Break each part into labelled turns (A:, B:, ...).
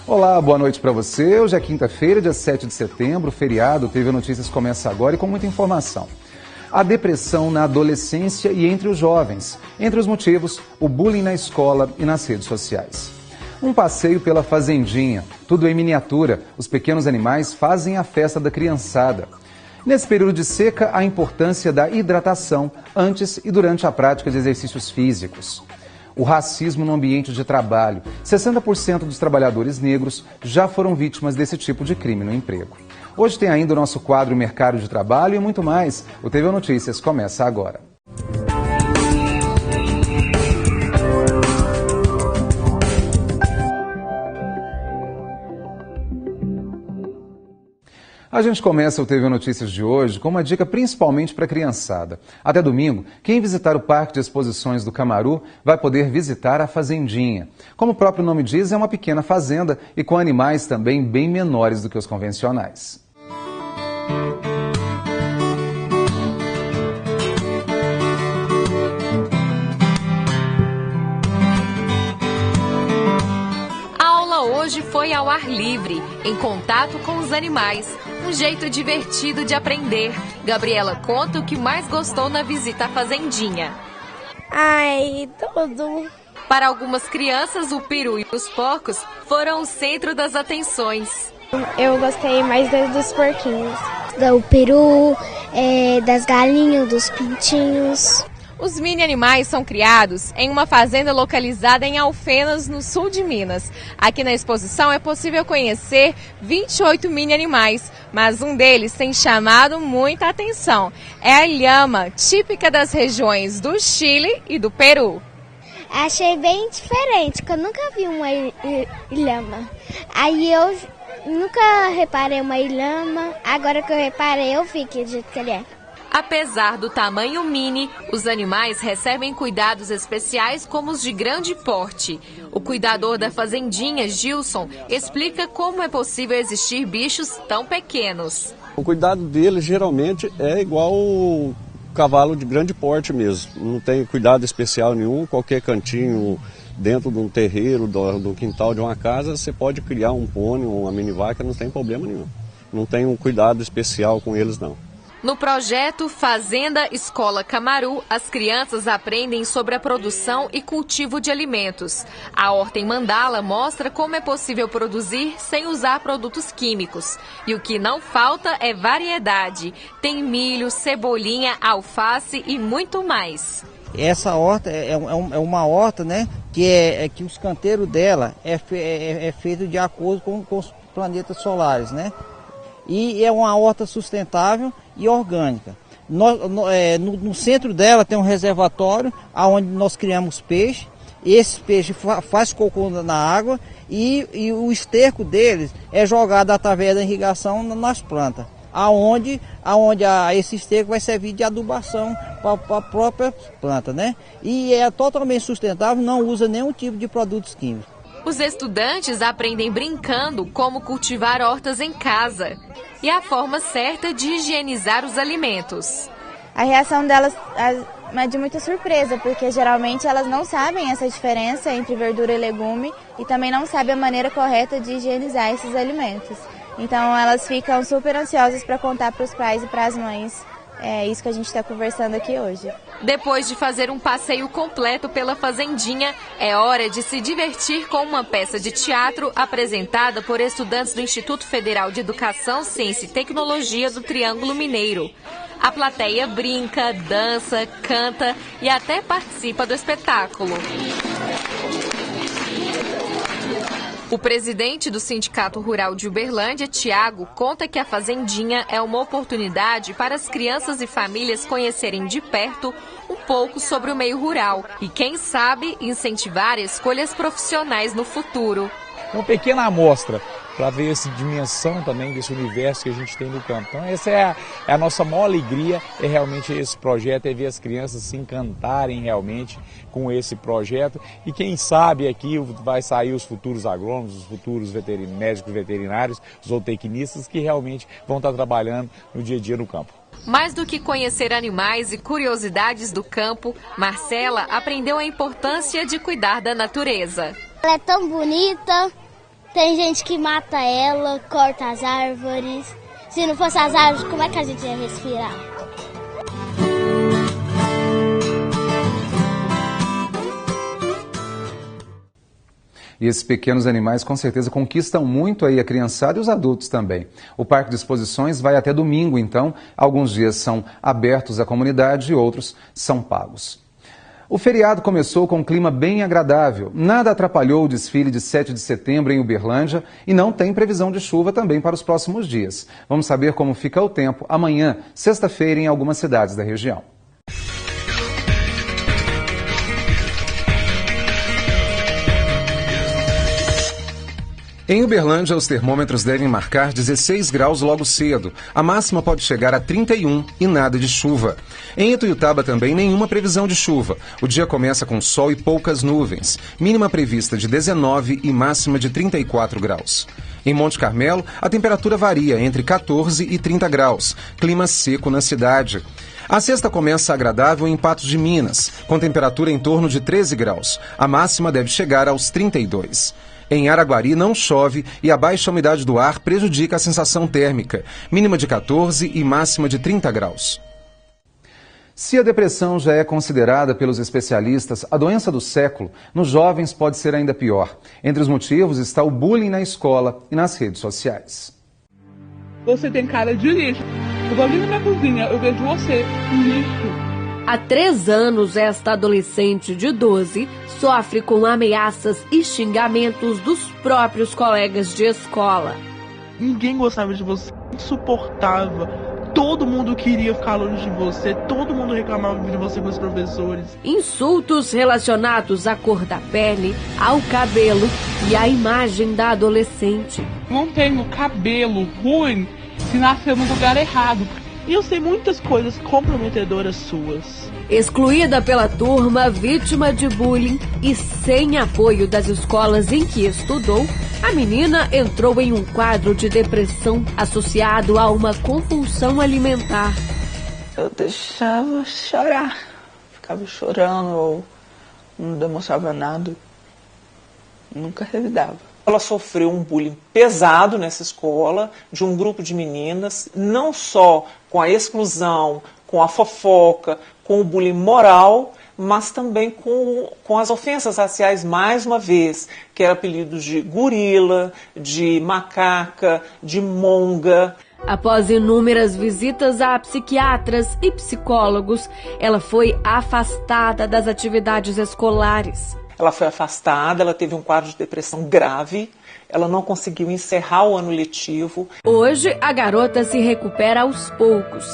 A: Olá, boa noite para você. Hoje é quinta-feira, dia 7 de setembro, feriado. TV Notícias começa agora e com muita informação. A depressão na adolescência e entre os jovens. Entre os motivos, o bullying na escola e nas redes sociais. Um passeio pela fazendinha, tudo em miniatura. Os pequenos animais fazem a festa da criançada. Nesse período de seca, a importância da hidratação antes e durante a prática de exercícios físicos. O racismo no ambiente de trabalho. 60% dos trabalhadores negros já foram vítimas desse tipo de crime no emprego. Hoje tem ainda o nosso quadro Mercado de Trabalho e muito mais. O TV Notícias começa agora. A gente começa o TV Notícias de hoje com uma dica principalmente para a criançada. Até domingo, quem visitar o Parque de Exposições do Camaru vai poder visitar a Fazendinha. Como o próprio nome diz, é uma pequena fazenda e com animais também bem menores do que os convencionais.
B: A aula hoje foi ao ar livre, em contato com os animais. Um jeito divertido de aprender. Gabriela conta o que mais gostou na visita à fazendinha.
C: Ai, tudo.
B: Para algumas crianças, o peru e os porcos foram o centro das atenções.
C: Eu gostei mais dos porquinhos. Do peru, das galinhas, dos pintinhos.
B: Os mini-animais são criados em uma fazenda localizada em Alfenas, no sul de Minas. Aqui na exposição é possível conhecer 28 mini-animais, mas um deles tem chamado muita atenção. É a lhama, típica das regiões do Chile e do Peru.
C: Achei bem diferente, porque eu nunca vi uma lhama. Aí eu nunca reparei uma lhama, agora que eu reparei eu vi que do jeito que ele é.
B: Apesar do tamanho mini, os animais recebem cuidados especiais como os de grande porte. O cuidador da fazendinha, Gilson, explica como é possível existir bichos tão pequenos.
D: O cuidado dele geralmente é igual o cavalo de grande porte mesmo. Não tem cuidado especial nenhum, qualquer cantinho dentro de um terreiro, do quintal de uma casa, você pode criar um pônei, uma mini vaca, não tem problema nenhum. Não tem um cuidado especial com eles não.
B: No projeto Fazenda Escola Camaru, as crianças aprendem sobre a produção e cultivo de alimentos. A horta em Mandala mostra como é possível produzir sem usar produtos químicos. E o que não falta é variedade. Tem milho, cebolinha, alface e muito mais.
E: Essa horta é uma horta, né, que os canteiros dela é feito de acordo com os planetas solares, né? E é uma horta sustentável e orgânica. No centro dela tem um reservatório onde nós criamos peixe. Esse peixe faz cocô na água e o esterco deles é jogado através da irrigação nas plantas, aonde esse esterco vai servir de adubação para a própria planta, né? E é totalmente sustentável, não usa nenhum tipo de produtos químicos.
B: Os estudantes aprendem brincando como cultivar hortas em casa e a forma certa de higienizar os alimentos.
F: A reação delas é de muita surpresa, porque geralmente elas não sabem essa diferença entre verdura e legume e também não sabem a maneira correta de higienizar esses alimentos. Então elas ficam super ansiosas para contar para os pais e para as mães. É isso que a gente está conversando aqui hoje.
B: Depois de fazer um passeio completo pela fazendinha, é hora de se divertir com uma peça de teatro apresentada por estudantes do Instituto Federal de Educação, Ciência e Tecnologia do Triângulo Mineiro. A plateia brinca, dança, canta e até participa do espetáculo. O presidente do Sindicato Rural de Uberlândia, Tiago, conta que a fazendinha é uma oportunidade para as crianças e famílias conhecerem de perto um pouco sobre o meio rural e, quem sabe, incentivar escolhas profissionais no futuro.
G: Uma pequena amostra para ver essa dimensão também desse universo que a gente tem no campo. Então essa é a nossa maior alegria, é realmente esse projeto, é ver as crianças se encantarem realmente com esse projeto. E quem sabe aqui vai sair os futuros agrônomos, os futuros médicos veterinários, zootecnistas que realmente vão estar trabalhando no dia a dia no campo.
B: Mais do que conhecer animais e curiosidades do campo, Marcela aprendeu a importância de cuidar da natureza.
C: Ela é tão bonita Tem gente que mata ela, corta as árvores. Se não fosse as árvores, como é que a gente ia respirar?
A: E esses pequenos animais com certeza conquistam muito aí a criançada e os adultos também. O Parque de Exposições vai até domingo, então. Alguns dias são abertos à comunidade e outros são pagos. O feriado começou com um clima bem agradável. Nada atrapalhou o desfile de 7 de setembro em Uberlândia e não tem previsão de chuva também para os próximos dias. Vamos saber como fica o tempo amanhã, sexta-feira, em algumas cidades da região. Em Uberlândia, os termômetros devem marcar 16 graus logo cedo. A máxima pode chegar a 31 e nada de chuva. Em Ituiutaba também nenhuma previsão de chuva. O dia começa com sol e poucas nuvens. Mínima prevista de 19 e máxima de 34 graus. Em Monte Carmelo, a temperatura varia entre 14 e 30 graus. Clima seco na cidade. A sexta começa agradável em Patos de Minas, com temperatura em torno de 13 graus. A máxima deve chegar aos 32. Em Araguari não chove e a baixa umidade do ar prejudica a sensação térmica, mínima de 14 e máxima de 30 graus. Se a depressão já é considerada pelos especialistas a doença do século, nos jovens pode ser ainda pior. Entre os motivos está o bullying na escola e nas redes sociais.
H: Você tem cara de lixo. Eu vou ali na minha cozinha, eu vejo você, um lixo.
I: Há 3 anos, esta adolescente de 12 sofre com ameaças e xingamentos dos próprios colegas de escola.
H: Ninguém gostava de você, insuportável. Todo mundo queria ficar longe de você, todo mundo reclamava de você com os professores.
I: Insultos relacionados à cor da pele, ao cabelo e à imagem da adolescente.
H: Não tenho cabelo ruim se nasceu no lugar errado. E eu sei muitas coisas comprometedoras suas.
I: Excluída pela turma, vítima de bullying e sem apoio das escolas em que estudou, a menina entrou em um quadro de depressão associado a uma compulsão alimentar.
J: Eu deixava chorar, ficava chorando ou não demonstrava nada, nunca revidava. Ela sofreu um bullying pesado nessa escola, de um grupo de meninas, não só com a exclusão, com a fofoca, com o bullying moral, mas também com as ofensas raciais, mais uma vez, que eram apelidos de gorila, de macaca, de monga.
I: Após inúmeras visitas a psiquiatras e psicólogos, ela foi afastada das atividades escolares.
J: Ela foi afastada, ela teve um quadro de depressão grave, ela não conseguiu encerrar o ano letivo.
I: Hoje, a garota se recupera aos poucos.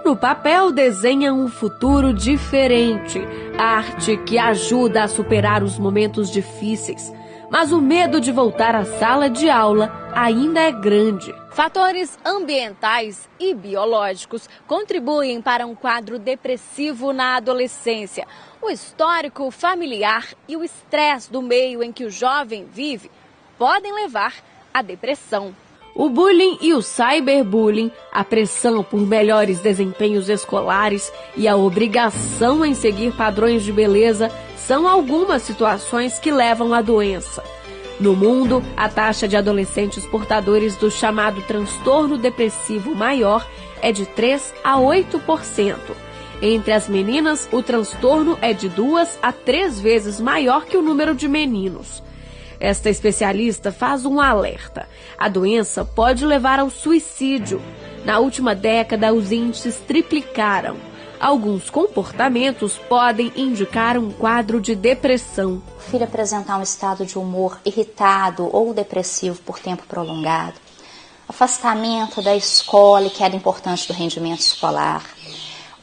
I: No papel, desenha um futuro diferente, arte que ajuda a superar os momentos difíceis. Mas o medo de voltar à sala de aula ainda é grande.
B: Fatores ambientais e biológicos contribuem para um quadro depressivo na adolescência. O histórico familiar e o estresse do meio em que o jovem vive podem levar à depressão.
I: O bullying e o cyberbullying, a pressão por melhores desempenhos escolares e a obrigação em seguir padrões de beleza são algumas situações que levam à doença. No mundo, a taxa de adolescentes portadores do chamado transtorno depressivo maior é de 3 a 8%. Entre as meninas, o transtorno é de 2 a 3 vezes maior que o número de meninos. Esta especialista faz um alerta. A doença pode levar ao suicídio. Na última década, os índices triplicaram. Alguns comportamentos podem indicar um quadro de depressão.
K: O filho apresentar um estado de humor irritado ou depressivo por tempo prolongado. Afastamento da escola e queda importante do rendimento escolar.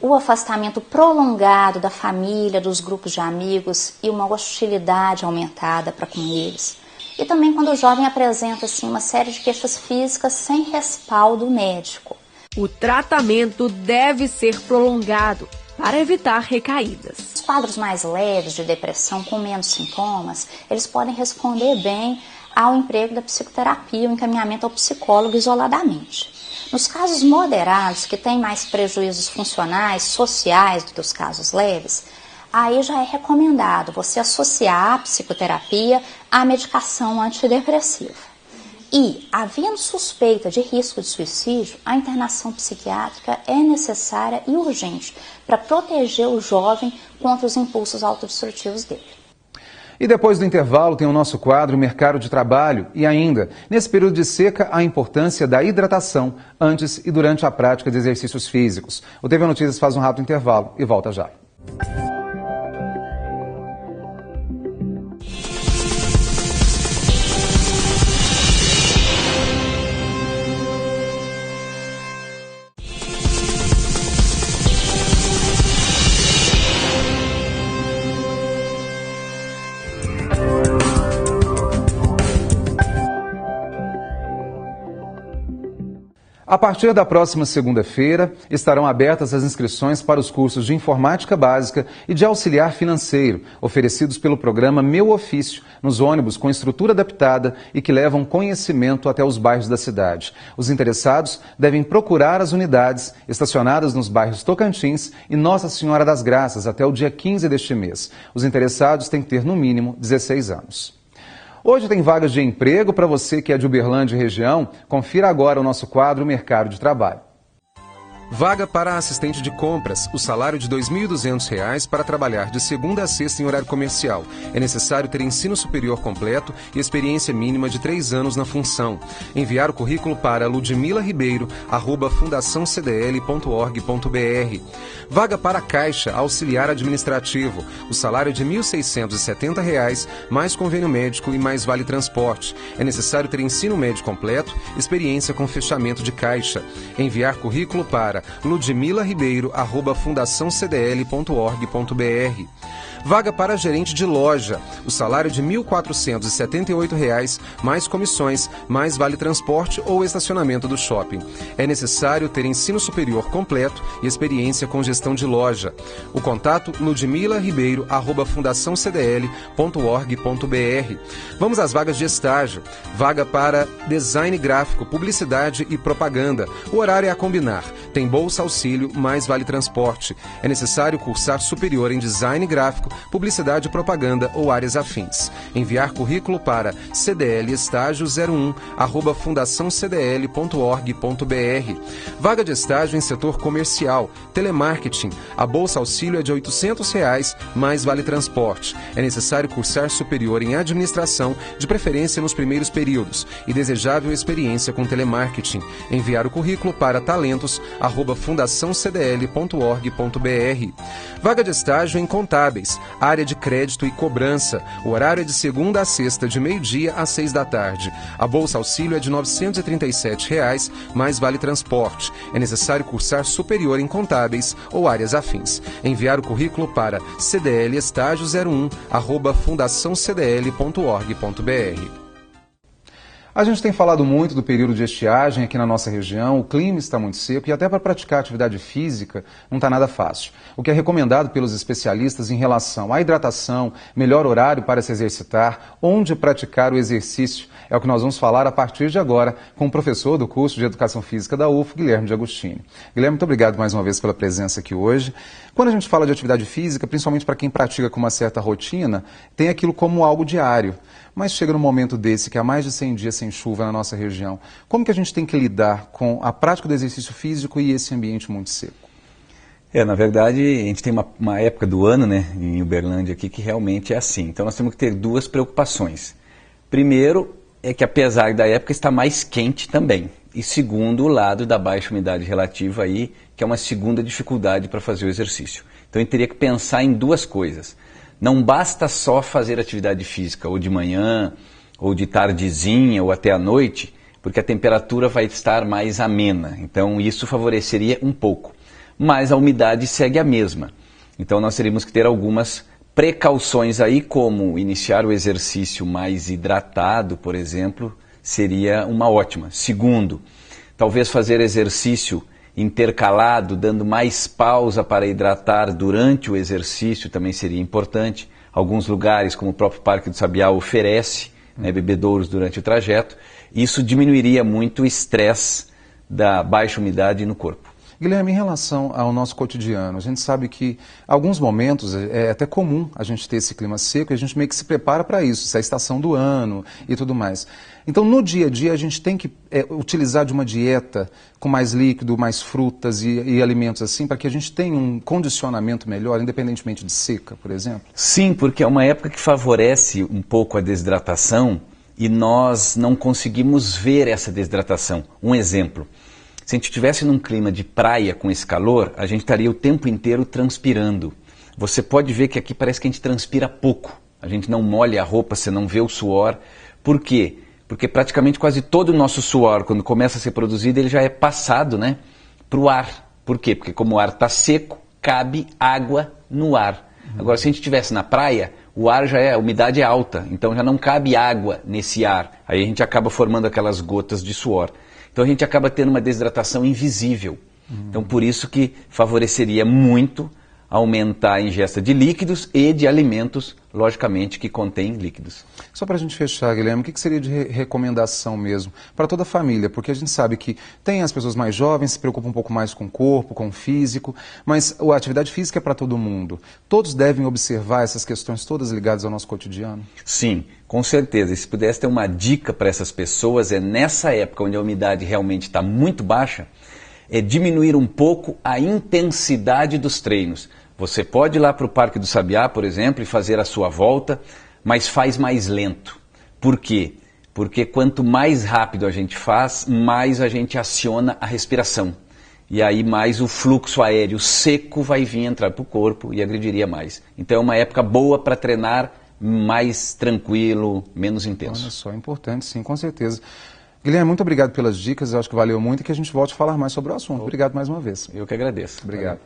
K: O afastamento prolongado da família, dos grupos de amigos e uma hostilidade aumentada para com eles. E também quando o jovem apresenta uma série de queixas físicas sem respaldo médico.
I: O tratamento deve ser prolongado para evitar recaídas.
K: Os quadros mais leves de depressão com menos sintomas, eles podem responder bem ao emprego da psicoterapia, o encaminhamento ao psicólogo isoladamente. Nos casos moderados, que têm mais prejuízos funcionais, sociais do que os casos leves, aí já é recomendado você associar a psicoterapia à medicação antidepressiva. E, havendo suspeita de risco de suicídio, a internação psiquiátrica é necessária e urgente para proteger o jovem contra os impulsos autodestrutivos dele.
A: E depois do intervalo tem o nosso quadro Mercado de Trabalho e ainda, nesse período de seca, a importância da hidratação antes e durante a prática de exercícios físicos. O TV Notícias faz um rápido intervalo e volta já. A partir da próxima segunda-feira, estarão abertas as inscrições para os cursos de Informática Básica e de Auxiliar Financeiro, oferecidos pelo programa Meu Ofício, nos ônibus com estrutura adaptada e que levam conhecimento até os bairros da cidade. Os interessados devem procurar as unidades estacionadas nos bairros Tocantins e Nossa Senhora das Graças até o dia 15 deste mês. Os interessados têm que ter, no mínimo, 16 anos. Hoje tem vagas de emprego para você que é de Uberlândia e região. Confira agora o nosso quadro Mercado de Trabalho. Vaga para assistente de compras. O salário de R$ 2.200 para trabalhar de segunda a sexta em horário comercial. É necessário ter ensino superior completo e experiência mínima de 3 anos na função. Enviar o currículo para ludmilaribeiro@fundaçãocdl.org.br. Vaga para Caixa, auxiliar administrativo. O salário é de R$ 1.670, mais convênio médico e mais vale transporte. É necessário ter ensino médio completo, experiência com fechamento de caixa. Enviar currículo para ludmilaribeiro@fundaçãocdl.org.br. Vaga para gerente de loja. O salário é de R$ 1.478, mais comissões, mais vale transporte ou estacionamento do shopping. É necessário ter ensino superior completo e experiência com gestão de loja. O contato ludmilaribeiro@fundaçãocdl.org.br. Vamos às vagas de estágio. Vaga para design gráfico, publicidade e propaganda. O horário é a combinar. Tem bolsa auxílio, mais vale transporte. É necessário cursar superior em design gráfico, publicidade e propaganda ou áreas afins. Enviar currículo para cdlestágio01@fundaçãocdl.org.br. Vaga de estágio em setor comercial, telemarketing. A bolsa auxílio é de R$ 800, mais vale transporte. É necessário cursar superior em administração, de preferência nos primeiros períodos, e desejável experiência com telemarketing. Enviar o currículo para talentos@fundaçãocdl.org.br. Vaga de estágio em contábeis, área de crédito e cobrança. O horário é de segunda a sexta, de meio-dia às 6 da tarde. A bolsa auxílio é de R$ 937, mais vale transporte. É necessário cursar superior em contábeis ou áreas afins. Enviar o currículo para cdlestágio01@fundaçãocdl.org.br. A gente tem falado muito do período de estiagem aqui na nossa região, o clima está muito seco e até para praticar atividade física não está nada fácil. O que é recomendado pelos especialistas em relação à hidratação, melhor horário para se exercitar, onde praticar o exercício, é o que nós vamos falar a partir de agora com o professor do curso de Educação Física da UFO, Guilherme de Agostini. Guilherme, muito obrigado mais uma vez pela presença aqui hoje. Quando a gente fala de atividade física, principalmente para quem pratica com uma certa rotina, tem aquilo como algo diário. Mas chega num momento desse, que há mais de 100 dias sem chuva na nossa região, como que a gente tem que lidar com a prática do exercício físico e esse ambiente muito seco?
L: Na verdade, a gente tem uma época do ano, né, em Uberlândia aqui, que realmente é assim. Então nós temos que ter duas preocupações. Primeiro, é que apesar da época está mais quente também. E segundo, o lado da baixa umidade relativa aí, que é uma segunda dificuldade para fazer o exercício. Então a gente teria que pensar em duas coisas. Não basta só fazer atividade física, ou de manhã, ou de tardezinha, ou até à noite, porque a temperatura vai estar mais amena. Então isso favoreceria um pouco. Mas a umidade segue a mesma. Então nós teríamos que ter algumas precauções aí, como iniciar o exercício mais hidratado, por exemplo, seria uma ótima. Segundo, talvez fazer exercício intercalado, dando mais pausa para hidratar durante o exercício também seria importante. Alguns lugares, como o próprio Parque do Sabiá, oferece bebedouros durante o trajeto. Isso diminuiria muito o estresse da baixa umidade no corpo.
A: Guilherme, em relação ao nosso cotidiano, a gente sabe que em alguns momentos é até comum a gente ter esse clima seco e a gente meio que se prepara para isso, essa é a estação do ano e tudo mais. Então, no dia a dia, a gente tem que utilizar de uma dieta com mais líquido, mais frutas e alimentos assim, para que a gente tenha um condicionamento melhor, independentemente de seca, por exemplo?
L: Sim, porque é uma época que favorece um pouco a desidratação e nós não conseguimos ver essa desidratação. Um exemplo. Se a gente estivesse num clima de praia com esse calor, a gente estaria o tempo inteiro transpirando. Você pode ver que aqui parece que a gente transpira pouco. A gente não molha a roupa, você não vê o suor. Por quê? Porque praticamente quase todo o nosso suor, quando começa a ser produzido, ele já é passado, né, para o ar. Por quê? Porque como o ar está seco, cabe água no ar. Agora, se a gente estivesse na praia, o ar a umidade é alta, então já não cabe água nesse ar. Aí a gente acaba formando aquelas gotas de suor. Então a gente acaba tendo uma desidratação invisível. Então por isso que favoreceria muito aumentar a ingesta de líquidos e de alimentos, logicamente, que contêm líquidos.
A: Só para a gente fechar, Guilherme, o que seria de recomendação mesmo para toda a família? Porque a gente sabe que tem as pessoas mais jovens, se preocupam um pouco mais com o corpo, com o físico, mas a atividade física é para todo mundo. Todos devem observar essas questões todas ligadas ao nosso cotidiano?
L: Sim, com certeza. E se pudesse ter uma dica para essas pessoas, é nessa época onde a umidade realmente está muito baixa, é diminuir um pouco a intensidade dos treinos. Você pode ir lá para o Parque do Sabiá, por exemplo, e fazer a sua volta, mas faz mais lento. Por quê? Porque quanto mais rápido a gente faz, mais a gente aciona a respiração. E aí mais o fluxo aéreo seco vai vir entrar para o corpo e agrediria mais. Então é uma época boa para treinar mais tranquilo, menos intenso.
A: Olha só, importante sim, com certeza. Guilherme, muito obrigado pelas dicas, eu acho que valeu muito e que a gente volte a falar mais sobre o assunto. Obrigado mais uma vez.
L: Eu que agradeço.
A: Obrigado.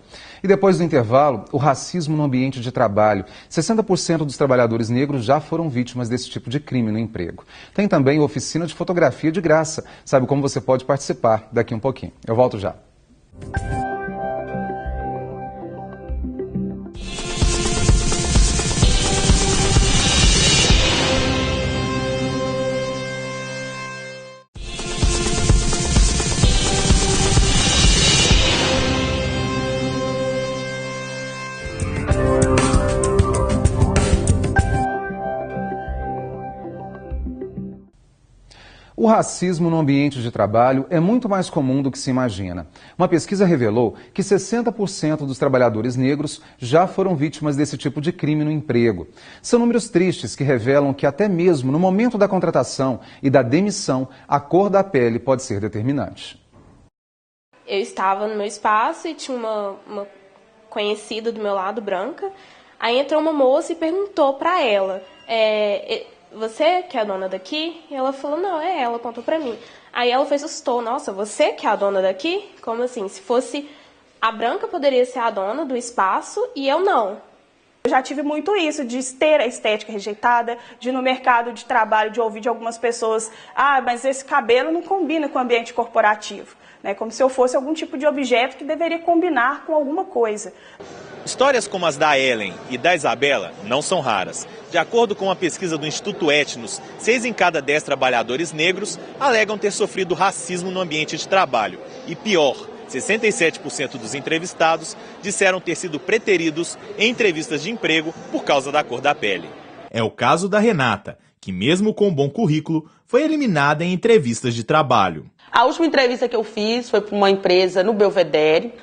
A: E depois do intervalo, o racismo no ambiente de trabalho. 60% dos trabalhadores negros já foram vítimas desse tipo de crime no emprego. Tem também oficina de fotografia de graça. Sabe como você pode participar daqui um pouquinho. Eu volto já. O racismo no ambiente de trabalho é muito mais comum do que se imagina. Uma pesquisa revelou que 60% dos trabalhadores negros já foram vítimas desse tipo de crime no emprego. São números tristes que revelam que até mesmo no momento da contratação e da demissão, a cor da pele pode ser determinante.
M: Eu estava no meu espaço e tinha uma conhecida do meu lado, branca. Aí entrou uma moça e perguntou para ela... você que é a dona daqui? E ela falou, não, é ela, apontou pra mim. Aí ela fez assustou, nossa, você que é a dona daqui? Como assim? Se fosse a branca poderia ser a dona do espaço e eu não.
N: Eu já tive muito isso, de ter a estética rejeitada, de no mercado de trabalho, de ouvir de algumas pessoas, mas esse cabelo não combina com o ambiente corporativo. Né? Como se eu fosse algum tipo de objeto que deveria combinar com alguma coisa.
O: Histórias como as da Ellen e da Isabela não são raras. De acordo com uma pesquisa do Instituto Etnos, 6 em cada 10 trabalhadores negros alegam ter sofrido racismo no ambiente de trabalho. E pior, 67% dos entrevistados disseram ter sido preteridos em entrevistas de emprego por causa da cor da pele. É o caso da Renata, que mesmo com um bom currículo, foi eliminada em entrevistas de trabalho.
P: A última entrevista que eu fiz foi para uma empresa no Belvedere.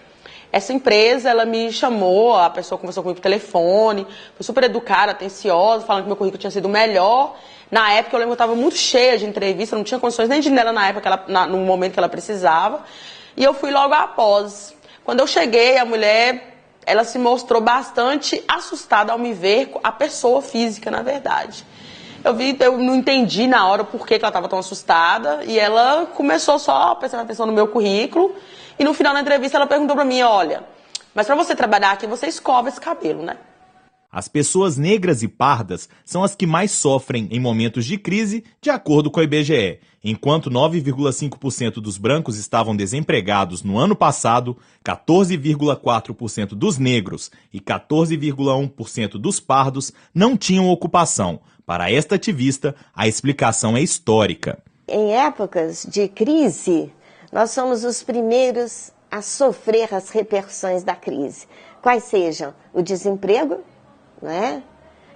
P: Essa empresa, ela me chamou, a pessoa conversou comigo por telefone, foi super educada, atenciosa, falando que meu currículo tinha sido melhor. Na época, eu lembro que eu estava muito cheia de entrevista, não tinha condições nem de ir nela na época, no momento que ela precisava. E eu fui logo após. Quando eu cheguei, a mulher, ela se mostrou bastante assustada ao me ver, a pessoa física, na verdade. Eu não entendi na hora por que ela estava tão assustada, e ela começou só a prestar atenção no meu currículo. E no final da entrevista ela perguntou pra mim, olha, mas pra você trabalhar aqui você escova esse cabelo, né?
O: As pessoas negras e pardas são as que mais sofrem em momentos de crise, de acordo com a IBGE. Enquanto 9,5% dos brancos estavam desempregados no ano passado, 14,4% dos negros e 14,1% dos pardos não tinham ocupação. Para esta ativista, a explicação é histórica.
Q: Em épocas de crise, nós somos os primeiros a sofrer as repercussões da crise, quais sejam o desemprego, né?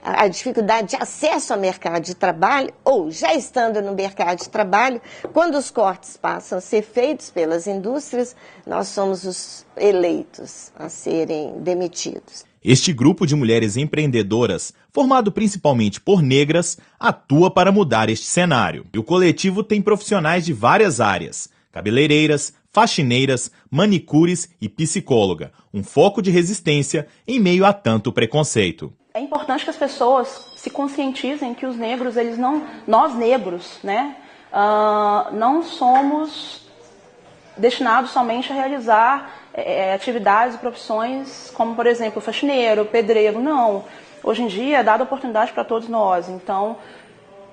Q: A dificuldade de acesso ao mercado de trabalho, ou já estando no mercado de trabalho, quando os cortes passam a ser feitos pelas indústrias, nós somos os eleitos a serem demitidos.
O: Este grupo de mulheres empreendedoras, formado principalmente por negras, atua para mudar este cenário. E o coletivo tem profissionais de várias áreas: cabeleireiras, faxineiras, manicures e psicóloga, um foco de resistência em meio a tanto preconceito.
N: É importante que as pessoas se conscientizem que os negros, nós negros, né, não somos destinados somente a realizar atividades e profissões como, por exemplo, faxineiro, pedreiro. Não. Hoje em dia é dada oportunidade para todos nós. Então,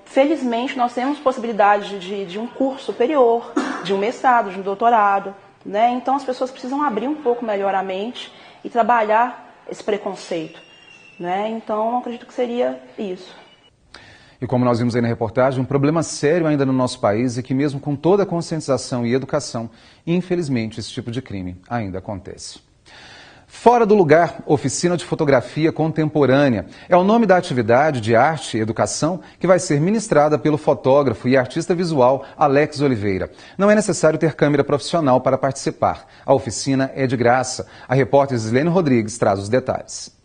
N: felizmente, nós temos possibilidade de um curso superior, de um mestrado, de um doutorado, né? Então, as pessoas precisam abrir um pouco melhor a mente e trabalhar esse preconceito, né? Então, acredito que seria isso.
A: E como nós vimos aí na reportagem, um problema sério ainda no nosso país é que mesmo com toda a conscientização e educação, infelizmente esse tipo de crime ainda acontece. Fora do Lugar, oficina de fotografia contemporânea. É o nome da atividade de arte e educação que vai ser ministrada pelo fotógrafo e artista visual Alex Oliveira. Não é necessário ter câmera profissional para participar. A oficina é de graça. A repórter Islene Rodrigues traz os detalhes.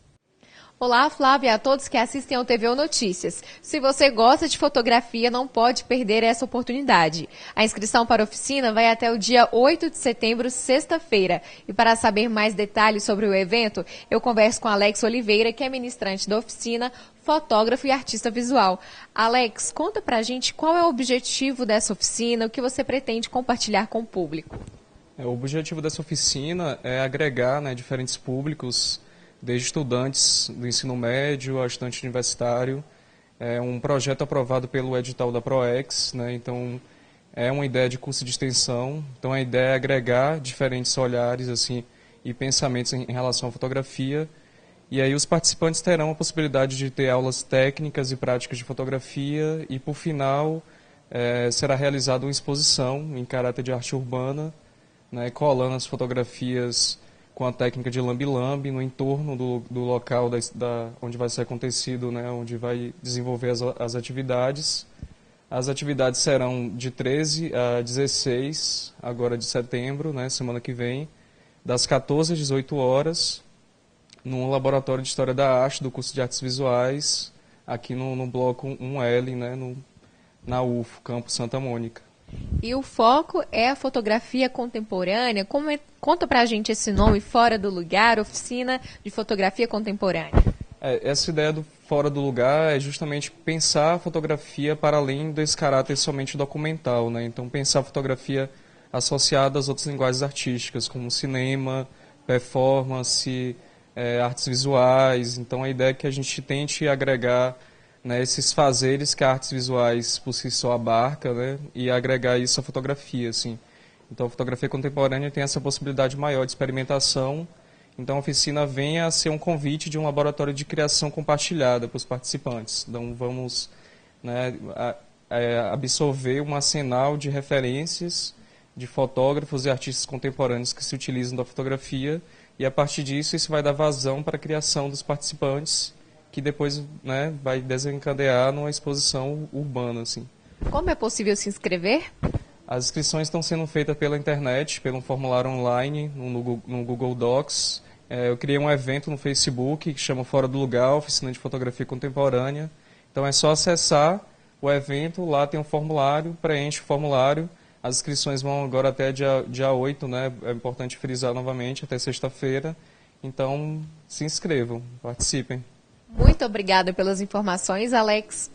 B: Olá, Flávia, e a todos que assistem ao TVO Notícias. Se você gosta de fotografia, não pode perder essa oportunidade. A inscrição para a oficina vai até o dia 8 de setembro, sexta-feira. E para saber mais detalhes sobre o evento, eu converso com Alex Oliveira, que é ministrante da oficina, fotógrafo e artista visual. Alex, conta pra gente qual é o objetivo dessa oficina, o que você pretende compartilhar com o público.
R: O objetivo dessa oficina é agregar, diferentes públicos, desde estudantes do ensino médio a estudante universitário. É um projeto aprovado pelo edital da ProEx, então é uma ideia de curso de extensão. Então a ideia é agregar diferentes olhares e pensamentos em relação à fotografia. E aí os participantes terão a possibilidade de ter aulas técnicas e práticas de fotografia e, por final, será realizada uma exposição em caráter de arte urbana, colando as fotografias com a técnica de lambe-lambe no entorno do local onde vai ser acontecido, onde vai desenvolver as atividades. As atividades serão de 13 a 16, agora de setembro, semana que vem, das 14 às 18 horas, no Laboratório de História da Arte do curso de Artes Visuais, aqui no bloco 1L, na UFO, Campus Santa Mônica.
B: E o foco é a fotografia contemporânea. Conta pra gente esse nome, Fora do Lugar, Oficina de Fotografia Contemporânea.
R: Essa ideia do Fora do Lugar é justamente pensar a fotografia para além desse caráter somente documental, Então pensar a fotografia associada às outras linguagens artísticas, como cinema, performance, artes visuais. Então a ideia é que a gente tente agregar esses fazeres que artes visuais por si só abarca, e agregar isso à fotografia, Então a fotografia contemporânea tem essa possibilidade maior de experimentação. Então a oficina vem a ser um convite de um laboratório de criação compartilhada para os participantes. Então vamos absorver um arsenal de referências de fotógrafos e artistas contemporâneos que se utilizam da fotografia, e a partir disso isso vai dar vazão para a criação dos participantes, que depois vai desencadear numa exposição urbana.
B: Como é possível se inscrever?
R: As inscrições estão sendo feitas pela internet, pelo formulário online, no Google Docs. Eu criei um evento no Facebook que chama Fora do Lugar, Oficina de Fotografia Contemporânea. Então é só acessar o evento, lá tem um formulário, preenche o formulário. As inscrições vão agora até dia 8, É importante frisar novamente, até sexta-feira. Então se inscrevam, participem.
B: Muito obrigada pelas informações, Alex.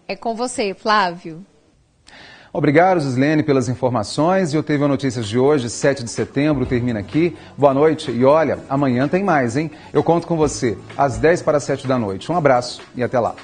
B: É com você, Flávio.
A: Obrigado, Gislene, pelas informações. E o TVO Notícias de hoje, 7 de setembro, termina aqui. Boa noite e olha, amanhã tem mais, hein? Eu conto com você às 10 para 7 da noite. Um abraço e até lá.